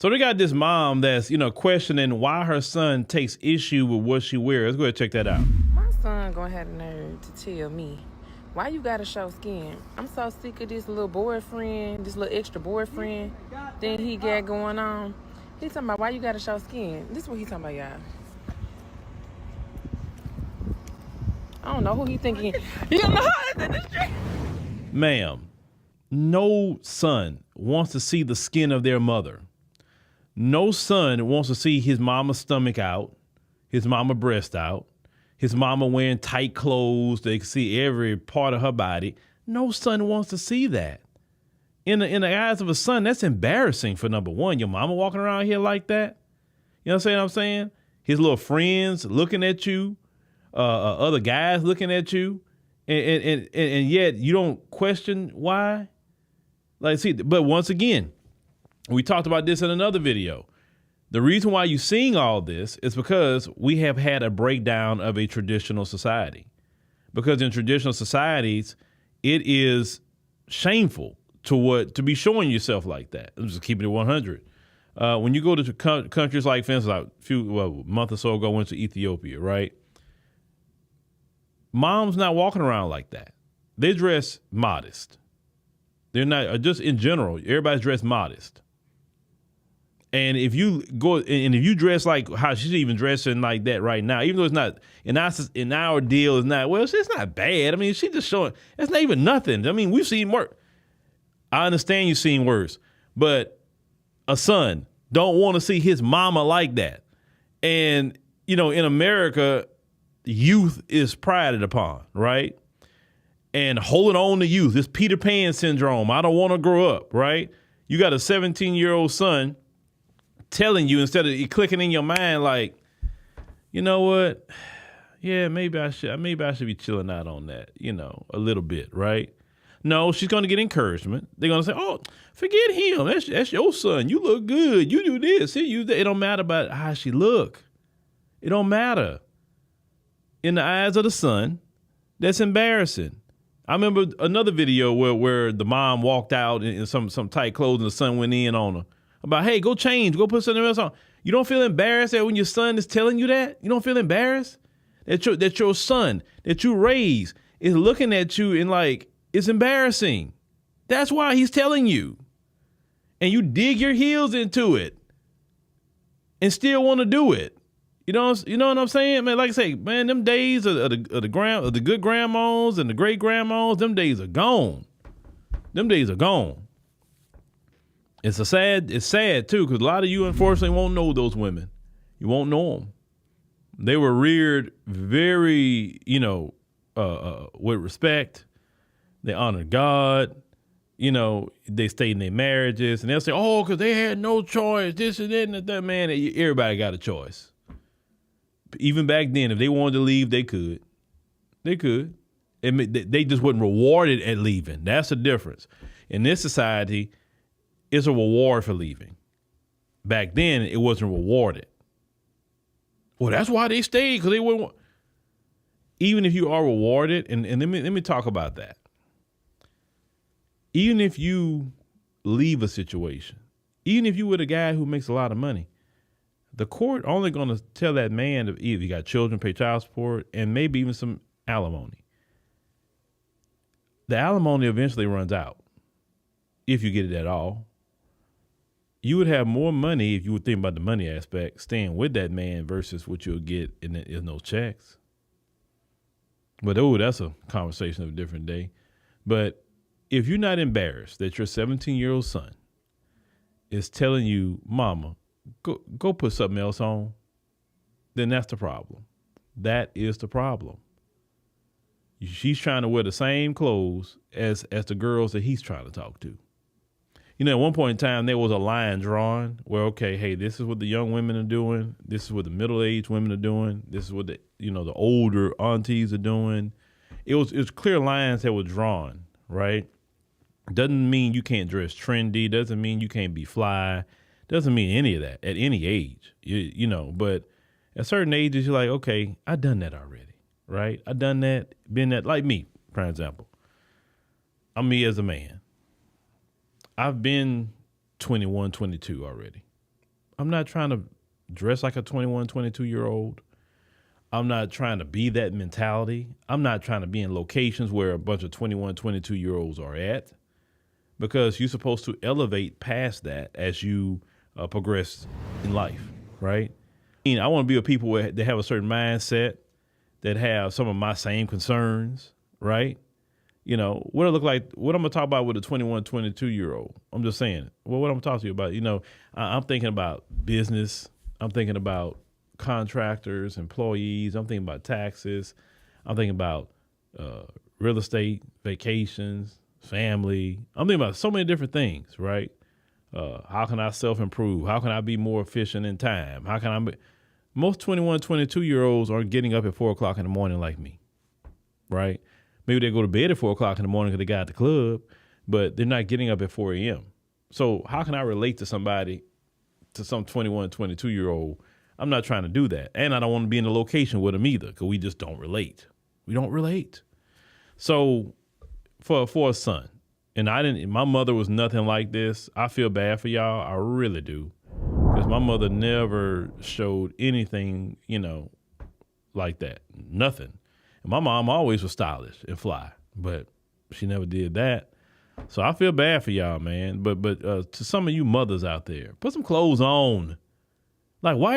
So they got this mom that's, questioning why her son takes issue with what she wears. Let's go ahead and check that out. My son gonna have the nerve to tell me, why you gotta show skin? I'm so sick of this little boyfriend, this little extra boyfriend thing he got going on. He talking about why you gotta show skin. This is what he talking about, y'all. I don't know who he thinking. You don't know how it's in the street. Ma'am, no son wants to see the skin of their mother. No son wants to see his mama's stomach out, his mama breast out, his mama wearing tight clothes. They can see every part of her body. No son wants to see that. In the eyes of a son, that's embarrassing for number one. Your mama walking around here like that. You know what I'm saying? His little friends looking at you, other guys looking at you, and yet you don't question why. But once again, we talked about this in another video. The reason why you're seeing all this is because we have had a breakdown of a traditional society. Because in traditional societies, it is shameful to be showing yourself like that. I'm just keeping it 100. When you go to countries like, for instance, a month or so ago, I went to Ethiopia, right? Mom's not walking around like that. They dress modest. They're not, just in general, everybody's dressed modest. And if you dress like how she's even dressing like that right now, even though it's not, in our deal, it's not bad. I mean, she's just showing, that's not even nothing. I mean, we've seen worse. I understand you've seen worse, but a son don't want to see his mama like that. And, in America, youth is prided upon, right? And holding on to youth, this Peter Pan syndrome. I don't want to grow up, right? You got a 17-year-old son telling you, instead of it clicking in your mind, like, you know what? Yeah, maybe I should be chilling out on that, a little bit, right? No, she's going to get encouragement. They're going to say, oh, forget him. That's your son. You look good. You do this. It don't matter about how she look. It don't matter. In the eyes of the son, that's embarrassing. I remember another video where the mom walked out in some tight clothes and the son went in on her about, hey, go change, go put something else on. You don't feel embarrassed that when your son is telling you that? You don't feel embarrassed that your son that you raise is looking at you and like, it's embarrassing. That's why he's telling you. And you dig your heels into it and still want to do it. You know what I'm saying? Man, like I say, man, them days of the good grandmas and the great grandmas, them days are gone. Them days are gone. It's sad too, because a lot of you unfortunately won't know those women. You won't know them. They were reared very, with respect. They honored God. They stayed in their marriages, and they'll say, oh, because they had no choice, this and that and that. Man, everybody got a choice. Even back then, if they wanted to leave, they could. They could. They just wasn't rewarded at leaving. That's the difference. In this society, it's a reward for leaving. Back then, it wasn't rewarded. Well, that's why they stayed, because they wouldn't. Even if you are rewarded, and let me talk about that. Even if you leave a situation, even if you were the guy who makes a lot of money, the court only going to tell that man if you got children, pay child support, and maybe even some alimony. The alimony eventually runs out, if you get it at all. You would have more money, if you would think about the money aspect, staying with that man versus what you'll get in those checks. But that's a conversation of a different day. But if you're not embarrassed that your 17-year-old son is telling you, mama, go put something else on, then that's the problem. That is the problem. She's trying to wear the same clothes as the girls that he's trying to talk to. At one point in time, there was a line drawn where, okay, hey, this is what the young women are doing. This is what the middle-aged women are doing. This is what the older aunties are doing. It was clear lines that were drawn, right? Doesn't mean you can't dress trendy. Doesn't mean you can't be fly. Doesn't mean any of that at any age, but at certain ages, you're like, okay, I've done that already, right? I've done that, been that, like me, for example. I'm me as a man. I've been 21, 22 already. I'm not trying to dress like a 21, 22-year-old. I'm not trying to be that mentality. I'm not trying to be in locations where a bunch of 21, 22-year-olds are at, because you're supposed to elevate past that as you progress in life, right? I want to be with people that have a certain mindset, that have some of my same concerns, right? What I look like, what I'm going to talk about with a 21, 22-year-old. I'm just saying, well, what I'm talking to you about, I'm thinking about business. I'm thinking about contractors, employees. I'm thinking about taxes. I'm thinking about real estate, vacations, family. I'm thinking about so many different things, right? How can I self-improve? How can I be more efficient in time? How can I be? Most 21, 22-year-olds aren't getting up at 4 o'clock in the morning like me, right? Maybe they go to bed at 4 o'clock in the morning because they got at the club, but they're not getting up at 4 a.m. So how can I relate to somebody, to some 21, 22-year-old? I'm not trying to do that. And I don't want to be in a location with them either, because we just don't relate. We don't relate. So for a son, and my mother was nothing like this. I feel bad for y'all. I really do. Because my mother never showed anything, like that. Nothing. And my mom always was stylish and fly, but she never did that. So I feel bad for y'all, man. But to some of you mothers out there, put some clothes on. Like, why